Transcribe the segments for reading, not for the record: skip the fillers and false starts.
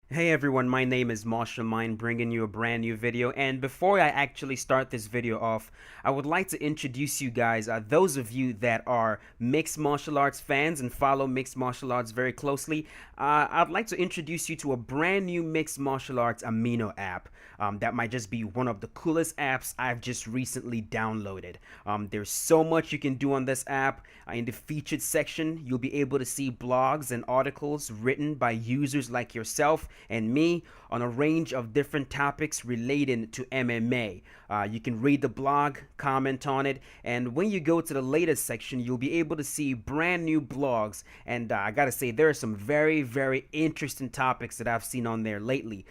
Hey everyone, my name is Marshall Mine, bringing you a brand new video. And before I actually start this video off, I would like to introduce you guys, those of you that are mixed martial arts fans and follow mixed martial arts very closely. I'd like to introduce you to a brand new mixed martial arts Amino app. That might just be one of the coolest apps I've just recently downloaded. There's so much you can do on this app. In the featured section, you'll be able to see blogs and articles written by users like yourself and me on a range of different topics relating to MMA. You can read the blog, comment on it, and when you go to the latest section, you'll be able to see brand new blogs. And I gotta say, there are some very interesting topics that I've seen on there lately.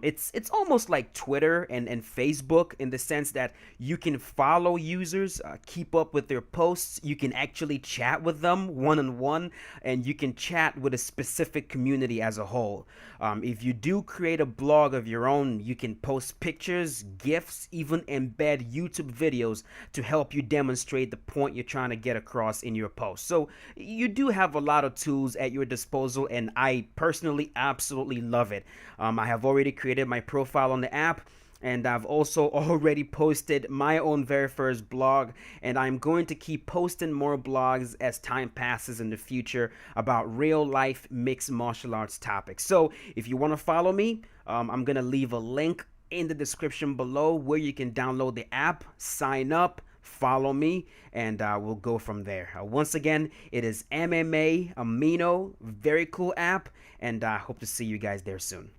It's almost like Twitter and Facebook in the sense that you can follow users, keep up with their posts, you can actually chat with them one-on-one, and you can chat with a specific community as a whole. If you do create a blog of your own, you can post pictures, GIFs, even embed YouTube videos to help you demonstrate the point you're trying to get across in your post. So you do have a lot of tools at your disposal, and I personally absolutely love it. I have already created my profile on the app, and I've also already posted my own very first blog, and I'm going to keep posting more blogs as time passes in the future about real life mixed martial arts topics. So if you want to follow me, I'm going to leave a link in the description below where you can download the app, sign up, follow me, and we'll go from there. Once again, it is MMA Amino, very cool app, and I hope to see you guys there soon.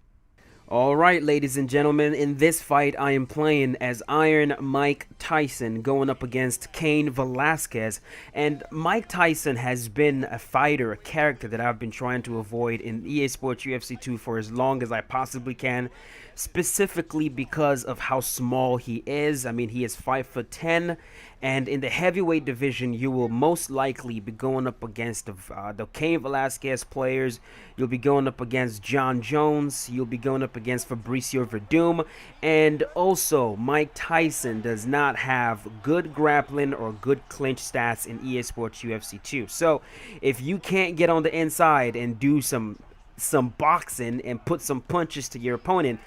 Alright, ladies and gentlemen, in this fight I am playing as Iron Mike Tyson going up against Cain Velasquez. And Mike Tyson has been a fighter, a character that I've been trying to avoid in EA Sports UFC 2 for as long as I possibly can, specifically because of how small he is. I mean, he is 5'10", and in the heavyweight division, you will most likely be going up against the Cain Velasquez players. You'll be going up against John Jones. You'll be going up against Fabricio Verdum. And also, Mike Tyson does not have good grappling or good clinch stats in EA Sports UFC 2. So, if you can't get on the inside and do some boxing and put some punches to your opponent,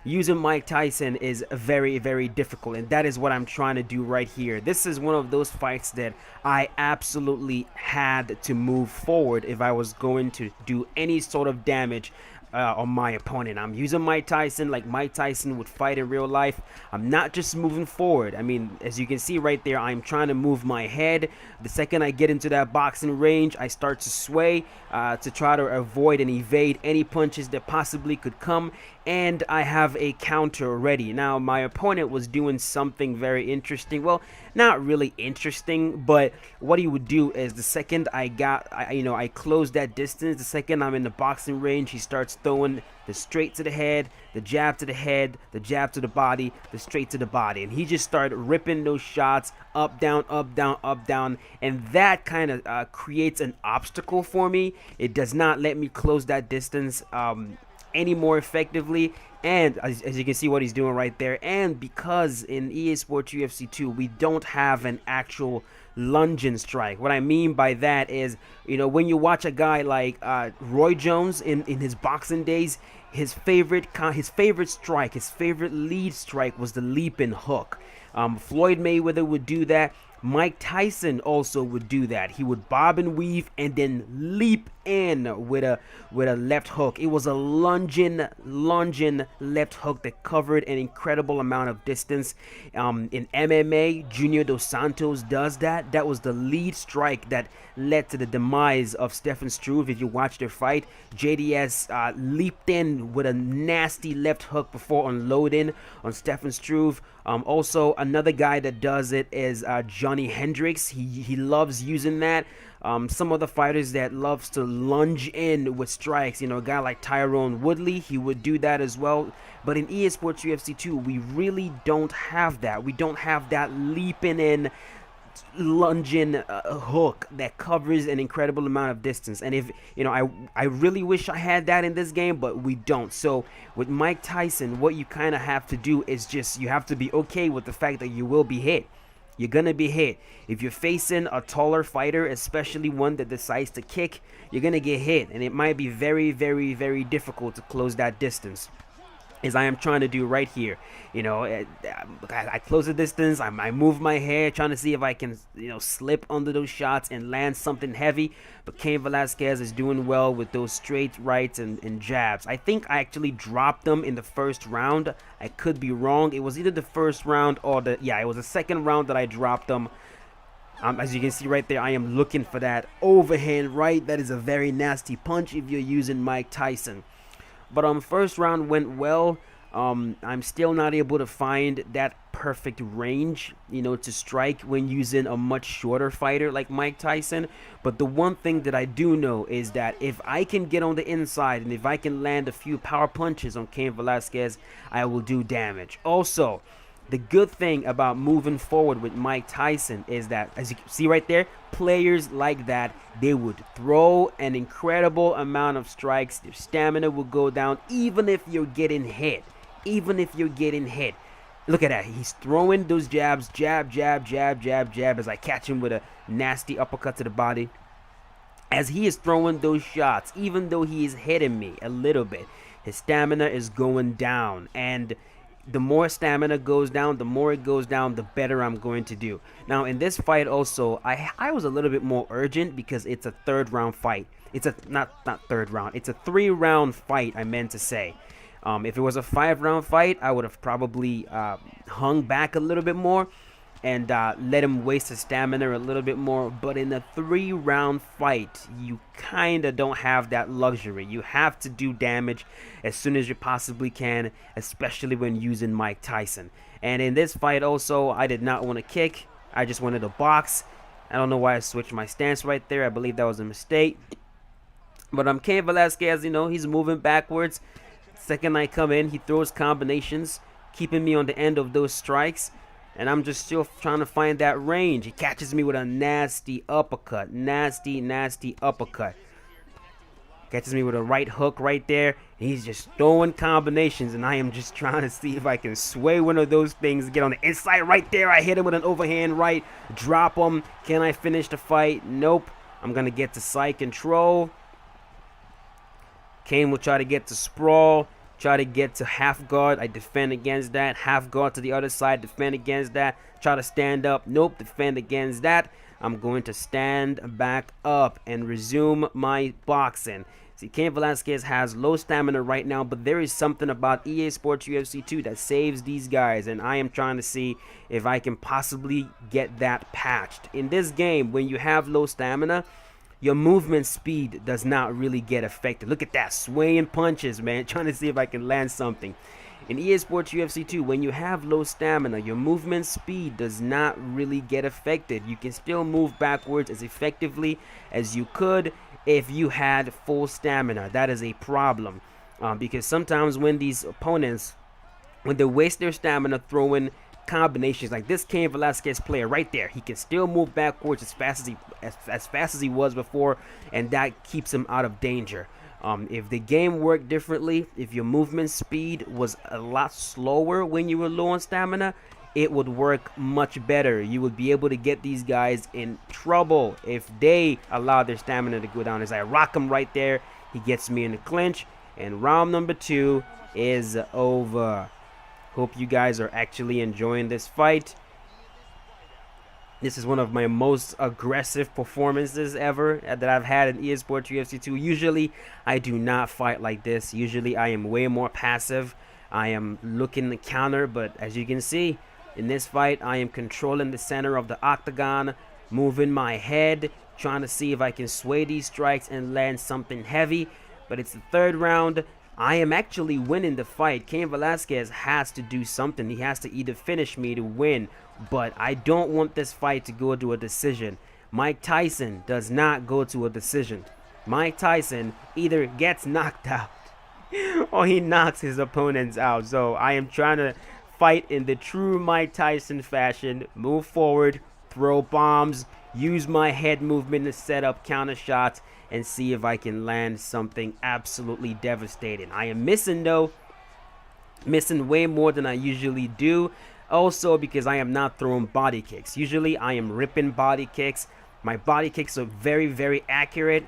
using Mike Tyson is very difficult, and that is what I'm trying to do right here. This is one of those fights that I absolutely had to move forward if I was going to do any sort of damage on my opponent. I'm using Mike Tyson like Mike Tyson would fight in real life. I'm not just moving forward. I mean, as you can see right there, I'm trying to move my head. The second I get into that boxing range, I start to sway to try to avoid and evade any punches that possibly could come, and I have a counter ready. Now, my opponent was doing something very interesting. Well, not really interesting, but what he would do is the second I close that distance, the second I'm in the boxing range, he starts throwing the straight to the head, the jab to the head, the jab to the body, the straight to the body. And he just started ripping those shots up, down, up, down, up, down. And that kind of creates an obstacle for me. It does not let me close that distance any more effectively. And as you can see what he's doing right there, and because in EA Sports UFC 2 we don't have an actual lunging strike. What I mean by that is, when you watch a guy like Roy Jones in his boxing days, his favorite strike, his favorite lead strike was the leaping hook. Floyd Mayweather would do that. Mike Tyson also would do that. He would bob and weave and then leap in with a left hook. It was a lunging left hook that covered an incredible amount of distance. In MMA, Junior Dos Santos does that. That was the lead strike that led to the demise of Stefan Struve. If you watch their fight, JDS leaped in with a nasty left hook before unloading on Stefan Struve. Also, another guy that does it is Johnny Hendricks. He loves using that. Some of the fighters that loves to lunge in with strikes, a guy like Tyrone Woodley, he would do that as well. But in EA Sports UFC 2, we really don't have that. We don't have that leaping in, lunging hook that covers an incredible amount of distance. And if I really wish I had that in this game, but we don't. So with Mike Tyson, what you kind of have to do is just you have to be okay with the fact that you will be hit. You're gonna be hit. If you're facing a taller fighter, especially one that decides to kick, you're gonna get hit, and it might be very, very, very difficult to close that distance, as I am trying to do right here. You know, I close the distance, I move my head, trying to see if I can, slip under those shots and land something heavy. But Cain Velasquez is doing well with those straight rights and jabs. I think I actually dropped them in the first round. I could be wrong. It was either the first round or it was the second round that I dropped them. As you can see right there, I am looking for that overhand right. That is a very nasty punch if you're using Mike Tyson. But first round went well. I'm still not able to find that perfect range, to strike when using a much shorter fighter like Mike Tyson. But the one thing that I do know is that if I can get on the inside and if I can land a few power punches on Cain Velasquez, I will do damage. Also, the good thing about moving forward with Mike Tyson is that, as you can see right there, players like that, they would throw an incredible amount of strikes. Their stamina will go down even if you're getting hit. Even if you're getting hit. Look at that. He's throwing those jabs. Jab, jab, jab, jab, jab, as I catch him with a nasty uppercut to the body. As he is throwing those shots, even though he is hitting me a little bit, his stamina is going down. And the more stamina goes down, the more it goes down, the better I'm going to do. Now, in this fight also, I was a little bit more urgent because it's a third round fight. It's a, not third round, it's a 3-round fight, I meant to say. If it was a 5-round fight, I would have probably hung back a little bit more and let him waste his stamina a little bit more. But in a 3-round fight, you kind of don't have that luxury. You have to do damage as soon as you possibly can, especially when using Mike Tyson. And in this fight also, I did not want to kick. I just wanted to box. I don't know why I switched my stance right there. I believe that was a mistake. But Cain Velasquez, he's moving backwards. Second I come in, he throws combinations, keeping me on the end of those strikes. And I'm just still trying to find that range. He catches me with a nasty uppercut. Nasty, nasty uppercut. Catches me with a right hook right there. He's just throwing combinations. And I am just trying to see if I can sway one of those things. Get on the inside right there. I hit him with an overhand right. Drop him. Can I finish the fight? Nope. I'm going to get to side control. Cain will try to get to sprawl. Try to get to half guard. I defend against that. Half guard to the other side. Defend against that. Try to stand up. Nope. Defend against that. I'm going to stand back up and resume my boxing. See, Cain Velasquez has low stamina right now, but there is something about EA Sports UFC 2 that saves these guys, and I am trying to see if I can possibly get that patched. In this game, when you have low stamina, your movement speed does not really get affected. Look at that, swaying punches, man. Trying to see if I can land something. In EA Sports UFC 2, when you have low stamina, your movement speed does not really get affected. You can still move backwards as effectively as you could if you had full stamina. That is a problem. Because sometimes when these opponents, when they waste their stamina throwing combinations like this Cain Velasquez player right there, he can still move backwards as fast as he was before, and that keeps him out of danger. If the game worked differently, if your movement speed was a lot slower when you were low on stamina, it would work much better. You would be able to get these guys in trouble if they allow their stamina to go down. As I rock him right there, he gets me in the clinch, and round number 2 is over. Hope you guys are actually enjoying this fight. This is one of my most aggressive performances ever that I've had in EA Sports UFC 2. Usually, I do not fight like this. Usually, I am way more passive. I am looking to counter, but as you can see, in this fight, I am controlling the center of the octagon, moving my head, trying to see if I can sway these strikes and land something heavy. But it's the 3rd round. I am actually winning the fight. Cain Velasquez has to do something. He has to either finish me to win, but I don't want this fight to go to a decision. Mike Tyson does not go to a decision. Mike Tyson either gets knocked out or he knocks his opponents out. So I am trying to fight in the true Mike Tyson fashion. Move forward, throw bombs, use my head movement to set up counter shots, and see if I can land something absolutely devastating. I am missing though. Missing way more than I usually do. Also because I am not throwing body kicks. Usually I am ripping body kicks. My body kicks are very, very accurate.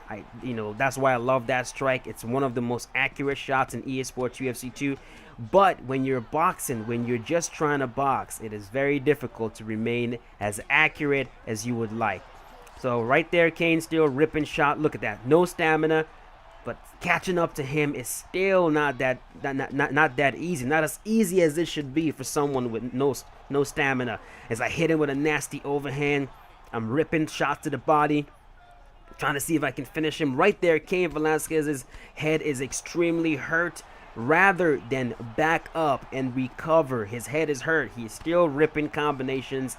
That's why I love that strike. It's one of the most accurate shots in EA Sports UFC 2. But when you're boxing, when you're just trying to box, it is very difficult to remain as accurate as you would like. So right there, Kane still ripping shot. Look at that. No stamina. But catching up to him is still not that easy. Not as easy as it should be for someone with no stamina. As I hit him with a nasty overhand, I'm ripping shots to the body, trying to see if I can finish him. Right there, Cain Velasquez's head is extremely hurt. Rather than back up and recover, his head is hurt. He's still ripping combinations.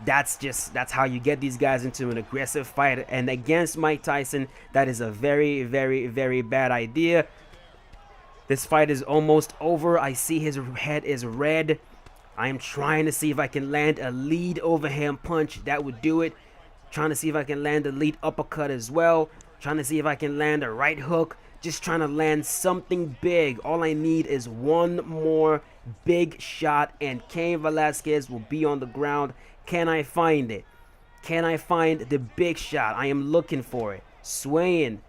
That's how you get these guys into an aggressive fight. And against Mike Tyson, that is a very, very, very bad idea. This fight is almost over. I see his head is red. I am trying to see if I can land a lead overhand punch. That would do it. Trying to see if I can land a lead uppercut as well. Trying to see if I can land a right hook. Just trying to land something big. All I need is one more big shot and Cain Velasquez will be on the ground. Can I find it? Can I find the big shot? I am looking for it. Swaying,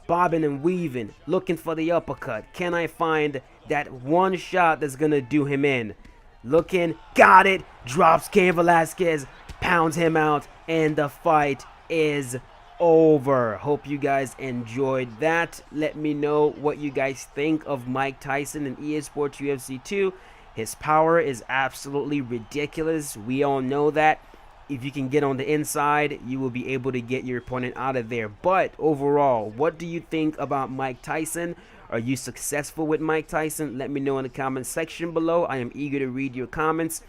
bobbing and weaving, looking for the uppercut. Can I find that one shot that's going to do him in? Looking, got it. Drops Cain Velasquez, pounds him out, and the fight is over. Hope you guys enjoyed that. Let me know what you guys think of Mike Tyson in EA Sports UFC 2. His power is absolutely ridiculous. We all know that. If you can get on the inside, you will be able to get your opponent out of there. But overall, what do you think about Mike Tyson? Are you successful with Mike Tyson? Let me know in the comments section below. I am eager to read your comments.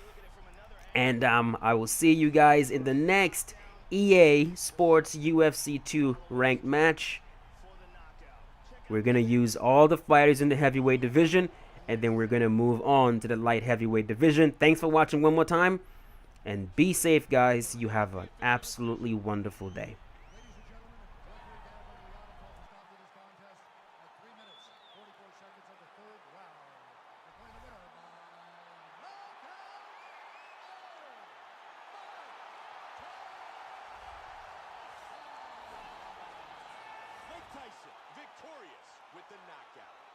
And I will see you guys in the next EA Sports UFC 2 ranked match. We're going to use all the fighters in the heavyweight division. And then we're going to move on to the light heavyweight division. Thanks for watching one more time. And be safe, guys. You have an absolutely wonderful day. Tyson victorious with the knockout.